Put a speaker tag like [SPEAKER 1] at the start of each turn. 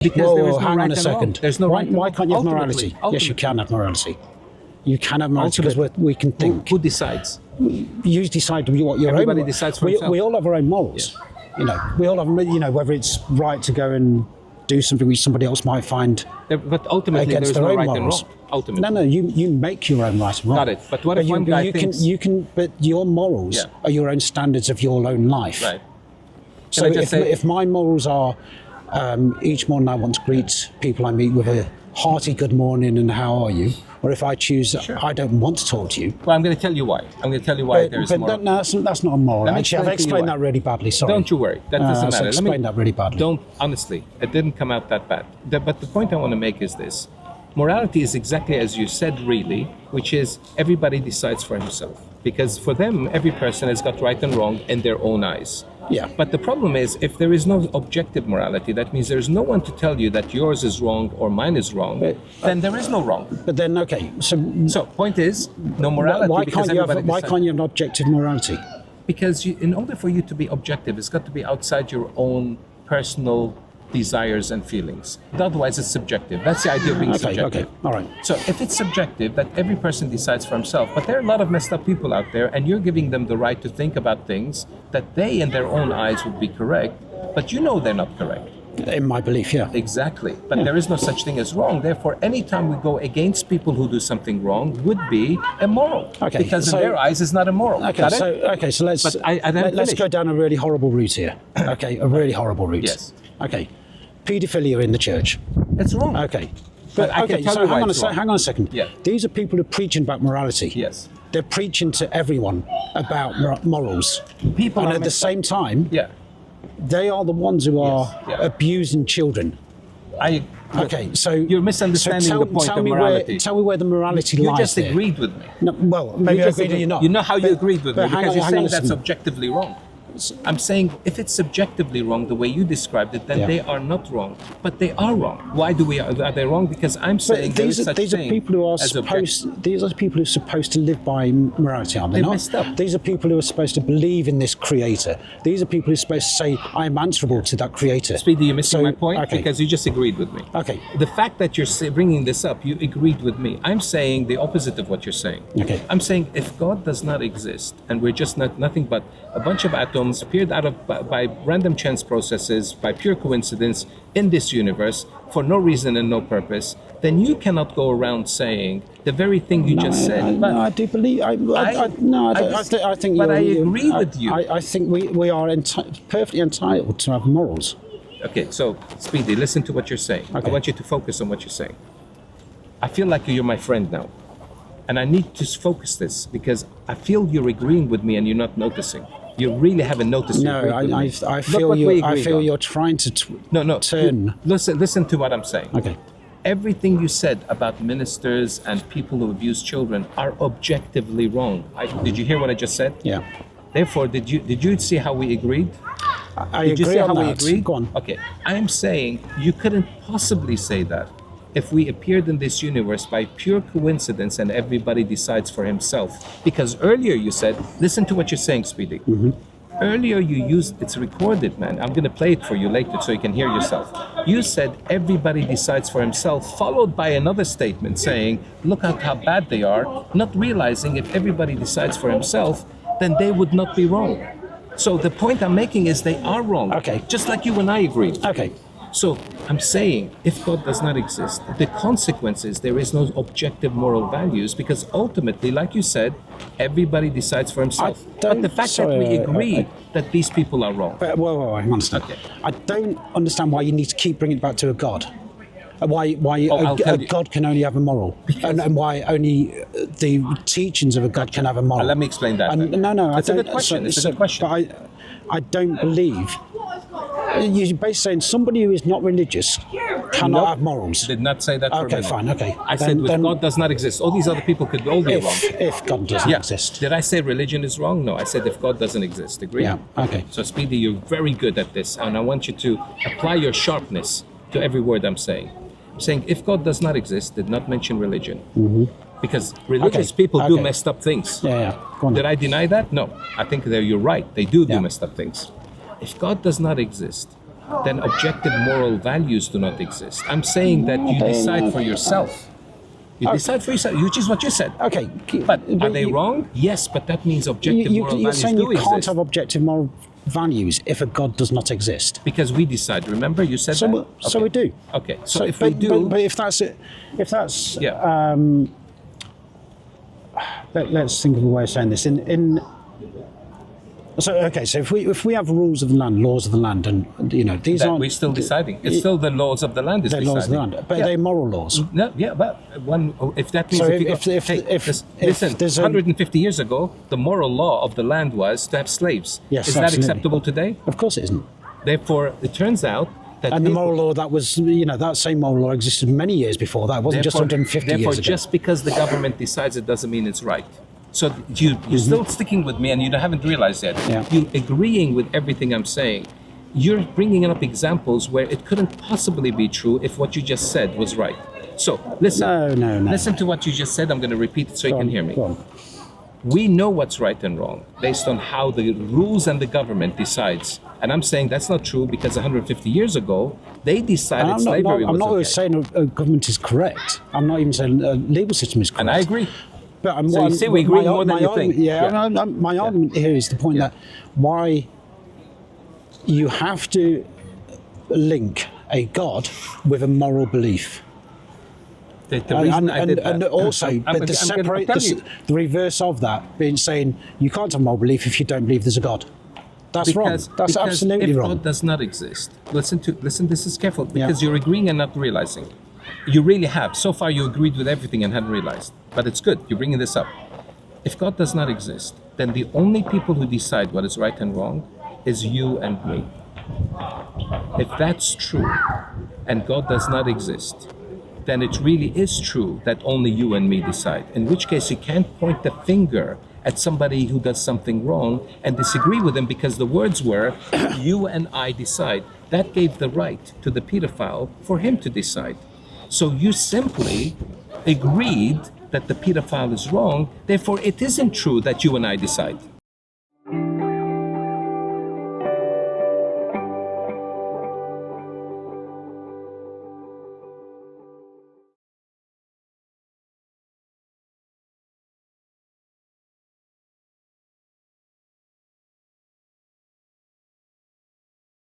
[SPEAKER 1] Because there is no
[SPEAKER 2] hang
[SPEAKER 1] right
[SPEAKER 2] on a
[SPEAKER 1] and wrong.
[SPEAKER 2] second.
[SPEAKER 1] There's no
[SPEAKER 2] why,
[SPEAKER 1] right and
[SPEAKER 2] why
[SPEAKER 1] wrong.
[SPEAKER 2] can't you have
[SPEAKER 1] Ultimately-
[SPEAKER 2] morality? Yes, you can have morality. You can have morality because
[SPEAKER 1] Ultimately.
[SPEAKER 2] we can think.
[SPEAKER 1] Who decides?
[SPEAKER 2] You decide what your
[SPEAKER 1] Everybody
[SPEAKER 2] own.
[SPEAKER 1] decides for
[SPEAKER 2] we,
[SPEAKER 1] himself.
[SPEAKER 2] we all have our own morals. We all have. Whether it's right to go and do something which somebody else might find
[SPEAKER 1] But ultimately,
[SPEAKER 2] against
[SPEAKER 1] there's
[SPEAKER 2] their
[SPEAKER 1] no
[SPEAKER 2] own
[SPEAKER 1] right
[SPEAKER 2] morals.
[SPEAKER 1] and wrong. Ultimately.
[SPEAKER 2] No, you make your own right and wrong.
[SPEAKER 1] Got it. But what if one guy
[SPEAKER 2] you
[SPEAKER 1] thinks...
[SPEAKER 2] but your morals
[SPEAKER 1] Yeah.
[SPEAKER 2] are your own standards of your own life.
[SPEAKER 1] Right.
[SPEAKER 2] So
[SPEAKER 1] Can I just say-
[SPEAKER 2] if my morals are each morning I want to greet people I meet with a hearty good morning and how are you, or if I choose I don't want to talk to you.
[SPEAKER 1] Well, I'm going to tell you why. I'm going to tell you why there's more.
[SPEAKER 2] No, that's not a moral.
[SPEAKER 1] Let me
[SPEAKER 2] Actually, I've
[SPEAKER 1] explain to you
[SPEAKER 2] explained
[SPEAKER 1] why.
[SPEAKER 2] that really badly. Sorry.
[SPEAKER 1] Don't you worry. That doesn't matter.
[SPEAKER 2] I've explained that really badly.
[SPEAKER 1] Don't, honestly, it didn't come out that bad. But the point I want to make is this. Morality is exactly as you said, really, which is everybody decides for himself. Because for them, every person has got right and wrong in their own eyes.
[SPEAKER 2] Yeah.
[SPEAKER 1] But the problem is, if there is no objective morality, that means there's no one to tell you that yours is wrong or mine is wrong, then there is no wrong.
[SPEAKER 2] But then, okay,
[SPEAKER 1] So, point is, no morality
[SPEAKER 2] why
[SPEAKER 1] because
[SPEAKER 2] can't you
[SPEAKER 1] everybody
[SPEAKER 2] why
[SPEAKER 1] decides.
[SPEAKER 2] can't you have objective morality?
[SPEAKER 1] Because in order for you to be objective, it's got to be outside your own personal desires and feelings. Otherwise, it's subjective. That's the idea of being subjective.
[SPEAKER 2] Okay, all right.
[SPEAKER 1] So if it's subjective, that every person decides for himself, but there are a lot of messed up people out there, and you're giving them the right to think about things that they, in their own eyes, would be correct, but you know they're not correct.
[SPEAKER 2] In my belief, yeah.
[SPEAKER 1] Exactly. But there is no such thing as wrong. Therefore, anytime we go against people who do something wrong would be immoral.
[SPEAKER 2] Okay,
[SPEAKER 1] Because
[SPEAKER 2] so-
[SPEAKER 1] in their eyes, it's not immoral.
[SPEAKER 2] Okay,
[SPEAKER 1] Got it?
[SPEAKER 2] so let's
[SPEAKER 1] But I didn't
[SPEAKER 2] let's
[SPEAKER 1] finish.
[SPEAKER 2] go down a really horrible route here. Okay, a really horrible route.
[SPEAKER 1] Yes.
[SPEAKER 2] Okay, paedophilia in the church.
[SPEAKER 1] It's wrong.
[SPEAKER 2] Okay.
[SPEAKER 1] But I can
[SPEAKER 2] okay,
[SPEAKER 1] tell
[SPEAKER 2] so
[SPEAKER 1] you why
[SPEAKER 2] hang on,
[SPEAKER 1] it's wrong.
[SPEAKER 2] hang on a second.
[SPEAKER 1] Yeah.
[SPEAKER 2] These are people who are preaching about morality.
[SPEAKER 1] Yes.
[SPEAKER 2] They're preaching to everyone about morals.
[SPEAKER 1] People
[SPEAKER 2] and
[SPEAKER 1] are
[SPEAKER 2] at the
[SPEAKER 1] messed
[SPEAKER 2] same time,
[SPEAKER 1] Yeah.
[SPEAKER 2] they are the ones who are
[SPEAKER 1] yeah.
[SPEAKER 2] abusing children. Okay, so
[SPEAKER 1] You're misunderstanding
[SPEAKER 2] so
[SPEAKER 1] the point
[SPEAKER 2] tell
[SPEAKER 1] of
[SPEAKER 2] me
[SPEAKER 1] morality.
[SPEAKER 2] tell me where the morality
[SPEAKER 1] You
[SPEAKER 2] lies
[SPEAKER 1] just
[SPEAKER 2] there.
[SPEAKER 1] agreed with me.
[SPEAKER 2] No, well, maybe I
[SPEAKER 1] just
[SPEAKER 2] agreed or you're not.
[SPEAKER 1] You know how you
[SPEAKER 2] But-
[SPEAKER 1] agreed with me
[SPEAKER 2] but hang
[SPEAKER 1] because
[SPEAKER 2] on-
[SPEAKER 1] you're
[SPEAKER 2] hang on
[SPEAKER 1] saying
[SPEAKER 2] a
[SPEAKER 1] that's
[SPEAKER 2] second.
[SPEAKER 1] objectively wrong. I'm saying if it's subjectively wrong the way you described it, then
[SPEAKER 2] Yeah.
[SPEAKER 1] they are not wrong. But they are wrong. Why are they wrong? Because I'm saying
[SPEAKER 2] But
[SPEAKER 1] there is
[SPEAKER 2] these are,
[SPEAKER 1] such
[SPEAKER 2] these are
[SPEAKER 1] thing
[SPEAKER 2] people who are
[SPEAKER 1] as
[SPEAKER 2] supposed. These are people who are supposed to live by morality, aren't they?
[SPEAKER 1] They're
[SPEAKER 2] not?
[SPEAKER 1] messed up.
[SPEAKER 2] These are people who are supposed to believe in this creator. These are people who are supposed to say, "I am answerable to that creator."
[SPEAKER 1] Speedy, you're missing
[SPEAKER 2] So,
[SPEAKER 1] my point
[SPEAKER 2] okay.
[SPEAKER 1] because you just agreed with me.
[SPEAKER 2] Okay.
[SPEAKER 1] The fact that you're bringing this up, you agreed with me. I'm saying the opposite of what you're saying.
[SPEAKER 2] Okay.
[SPEAKER 1] I'm saying if God does not exist and we're just nothing but a bunch of atoms appeared out of by random chance processes, by pure coincidence in this universe for no reason and no purpose, then you cannot go around saying the very thing you just said.
[SPEAKER 2] No, I do believe. I think.
[SPEAKER 1] But I
[SPEAKER 2] you're-
[SPEAKER 1] agree with you.
[SPEAKER 2] I think we are perfectly entitled to have morals.
[SPEAKER 1] Okay, so Speedy, listen to what you're saying. I
[SPEAKER 2] Okay.
[SPEAKER 1] want you to focus on what you're saying. I feel like you're my friend now. And I need to focus this because I feel you're agreeing with me and you're not noticing. You really haven't noticed.
[SPEAKER 2] No,
[SPEAKER 1] you agreed with me.
[SPEAKER 2] I
[SPEAKER 1] Look
[SPEAKER 2] feel
[SPEAKER 1] what we
[SPEAKER 2] you. I
[SPEAKER 1] agreed
[SPEAKER 2] feel
[SPEAKER 1] on.
[SPEAKER 2] you're trying to turn.
[SPEAKER 1] Listen to what I'm saying.
[SPEAKER 2] Okay.
[SPEAKER 1] Everything you said about ministers and people who abuse children are objectively wrong. Did you hear what I just said?
[SPEAKER 2] Yeah.
[SPEAKER 1] Therefore, did you see how we agreed?
[SPEAKER 2] I
[SPEAKER 1] Did you
[SPEAKER 2] agree
[SPEAKER 1] see
[SPEAKER 2] on
[SPEAKER 1] how
[SPEAKER 2] that.
[SPEAKER 1] we agreed?
[SPEAKER 2] Go on.
[SPEAKER 1] Okay, I'm saying you couldn't possibly say that if we appeared in this universe by pure coincidence and everybody decides for himself. Because earlier you said, listen to what you're saying, Speedy.
[SPEAKER 2] Mm-hmm.
[SPEAKER 1] Earlier you used, it's recorded, man. I'm going to play it for you later so you can hear yourself. You said everybody decides for himself, followed by another statement saying, look at how bad they are, not realizing if everybody decides for himself, then they would not be wrong. So the point I'm making is they are wrong.
[SPEAKER 2] Okay.
[SPEAKER 1] Just like you and I agreed.
[SPEAKER 2] Okay.
[SPEAKER 1] So I'm saying if God does not exist, the consequence is there is no objective moral values because ultimately, like you said, everybody decides for himself. But the fact that we agree that these people are wrong.
[SPEAKER 2] Well, hang on a second.
[SPEAKER 1] Okay.
[SPEAKER 2] I don't understand why you need to keep bringing it back to a God. Why
[SPEAKER 1] I'll
[SPEAKER 2] a
[SPEAKER 1] tell you.
[SPEAKER 2] God can only have a moral, and why only the teachings of a God can have a moral.
[SPEAKER 1] Let me explain that.
[SPEAKER 2] And,
[SPEAKER 1] then.
[SPEAKER 2] no,
[SPEAKER 1] It's
[SPEAKER 2] I
[SPEAKER 1] a
[SPEAKER 2] don't.
[SPEAKER 1] good question. It's a good question.
[SPEAKER 2] But I don't believe. You're basically saying somebody who is not religious cannot
[SPEAKER 1] Nope.
[SPEAKER 2] have morals.
[SPEAKER 1] Did not say that for a
[SPEAKER 2] Okay,
[SPEAKER 1] minute.
[SPEAKER 2] fine, okay.
[SPEAKER 1] I said if God does not exist, all these other people could all be wrong.
[SPEAKER 2] If God doesn't
[SPEAKER 1] Yeah.
[SPEAKER 2] exist.
[SPEAKER 1] Did I say religion is wrong? No, I said if God doesn't exist. Agree?
[SPEAKER 2] Yeah, okay.
[SPEAKER 1] So Speedy, you're very good at this, and I want you to apply your sharpness to every word I'm saying. I'm saying if God does not exist, did not mention religion. Because religious
[SPEAKER 2] Okay,
[SPEAKER 1] people do
[SPEAKER 2] okay.
[SPEAKER 1] messed up things.
[SPEAKER 2] Yeah. Go on.
[SPEAKER 1] Did I deny that? No. I think that you're right. They do
[SPEAKER 2] Yeah.
[SPEAKER 1] messed up things. If God does not exist, then objective moral values do not exist. I'm saying that you decide for yourself. You decide for yourself, which is what you said.
[SPEAKER 2] Okay.
[SPEAKER 1] But are they wrong? Yes, but that means objective moral
[SPEAKER 2] You're
[SPEAKER 1] values
[SPEAKER 2] saying
[SPEAKER 1] do
[SPEAKER 2] you can't
[SPEAKER 1] exist.
[SPEAKER 2] have objective moral values if a God does not exist.
[SPEAKER 1] Because we decide. Remember, you said that.
[SPEAKER 2] So we do.
[SPEAKER 1] Okay. So if we do,
[SPEAKER 2] but if that's
[SPEAKER 1] yeah.
[SPEAKER 2] Let's think of a way of saying this. So if we have rules of the land, laws of the land, and these
[SPEAKER 1] that
[SPEAKER 2] aren't.
[SPEAKER 1] we're still deciding. It's still the laws of the land is
[SPEAKER 2] They're
[SPEAKER 1] deciding.
[SPEAKER 2] laws of the land, but they're moral laws.
[SPEAKER 1] No, yeah, but if that means
[SPEAKER 2] So
[SPEAKER 1] listen,
[SPEAKER 2] there's
[SPEAKER 1] 150 years ago, the moral law of the land was to have slaves.
[SPEAKER 2] Yes,
[SPEAKER 1] is that
[SPEAKER 2] absolutely.
[SPEAKER 1] acceptable today?
[SPEAKER 2] Of course it isn't.
[SPEAKER 1] Therefore, it turns out that
[SPEAKER 2] And the moral law that was, that same moral law existed many years before that. It wasn't just 150
[SPEAKER 1] therefore,
[SPEAKER 2] years ago.
[SPEAKER 1] just because the government decides it doesn't mean it's right. So you're still sticking with me, and you haven't realized yet.
[SPEAKER 2] Yeah.
[SPEAKER 1] You're agreeing with everything I'm saying. You're bringing up examples where it couldn't possibly be true if what you just said was right. So listen.
[SPEAKER 2] No.
[SPEAKER 1] Listen to what you just said. I'm going to repeat it so you can hear me.
[SPEAKER 2] Go on.
[SPEAKER 1] We know what's right and wrong based on how the rules and the government decides. And I'm saying that's not true because 150 years ago, they decided slavery was
[SPEAKER 2] I'm not
[SPEAKER 1] okay.
[SPEAKER 2] always saying a government is correct. I'm not even saying a legal system is correct.
[SPEAKER 1] And I agree.
[SPEAKER 2] But
[SPEAKER 1] So you see, we agree more than you think.
[SPEAKER 2] My argument here is the point that why you have to link a God with a moral belief.
[SPEAKER 1] The reason I did that.
[SPEAKER 2] And also,
[SPEAKER 1] I'm
[SPEAKER 2] but to
[SPEAKER 1] gonna
[SPEAKER 2] separate
[SPEAKER 1] tell you.
[SPEAKER 2] the reverse of that, being saying you can't have moral belief if you don't believe there's a God. That's wrong. That's absolutely
[SPEAKER 1] if
[SPEAKER 2] wrong.
[SPEAKER 1] God does not exist, listen. This is careful because you're agreeing and not realizing. You really have. So far, you agreed with everything and hadn't realized. But it's good. You're bringing this up. If God does not exist, then the only people who decide what is right and wrong is you and me. If that's true, and God does not exist, then it really is true that only you and me decide. In which case, you can't point the finger at somebody who does something wrong and disagree with them because the words were, you and I decide. That gave the right to the pedophile for him to decide. So you simply agreed that the pedophile is wrong, therefore it isn't true that you and I decide.